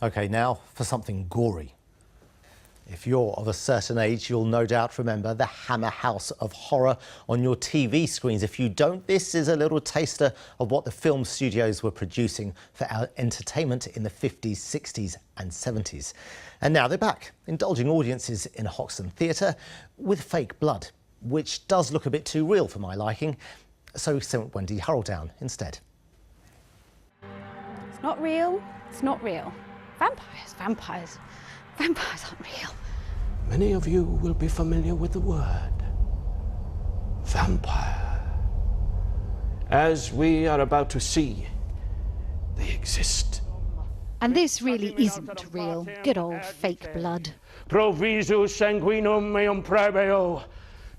OK, now for something gory. If you're of a certain age, you'll no doubt remember the Hammer House of Horror on your TV screens. If you don't, this is a little taster of what the film studios were producing for our entertainment in the 50s, 60s and 70s. And now they're back, indulging audiences in a Hoxton theatre with fake blood, which does look a bit too real for my liking. So we sent Wendy Hurrell down instead. It's not real. It's not real. Vampires aren't real. Many of you will be familiar with the word vampire. As we are about to see, they exist. And this really isn't real. Good old fake blood. Provisus sanguinum meum prebeo.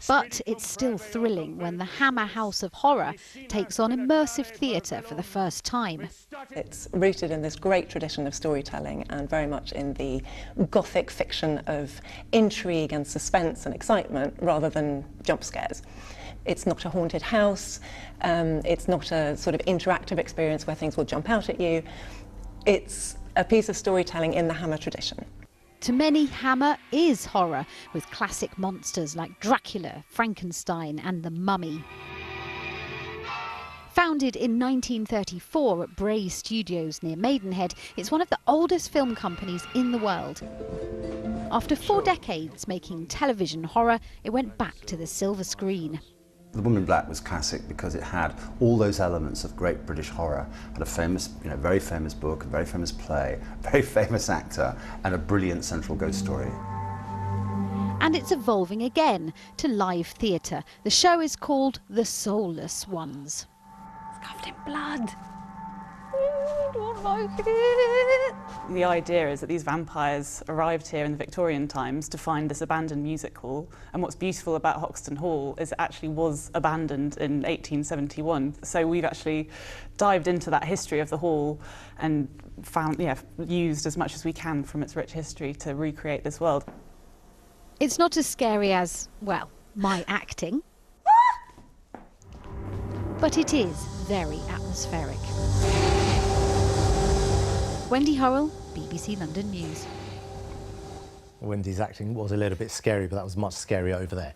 But it's still thrilling when the Hammer House of Horror takes on immersive theatre for the first time. It's rooted in this great tradition of storytelling and very much in the Gothic fiction of intrigue and suspense and excitement rather than jump scares. It's not a haunted house, it's not a sort of interactive experience where things will jump out at you. It's a piece of storytelling in the Hammer tradition. To many, Hammer is horror, with classic monsters like Dracula, Frankenstein and the Mummy. Founded in 1934 at Bray Studios near Maidenhead, it's one of the oldest film companies in the world. After 4 decades making television horror, it went back to the silver screen. The Woman in Black was classic because it had all those elements of great British horror. It had a famous, very famous book, a very famous play, a very famous actor, and a brilliant central ghost story. And it's evolving again to live theatre. The show is called The Soulless Ones. It's covered in blood. I don't like it. The idea is that these vampires arrived here in the Victorian times to find this abandoned music hall, and what's beautiful about Hoxton Hall is it actually was abandoned in 1871. So we've actually dived into that history of the hall and used as much as we can from its rich history to recreate this world. It's not as scary as, well, my acting, but it is very atmospheric. Wendy Hurrell, BBC London News. Wendy's acting was a little bit scary, but that was much scarier over there.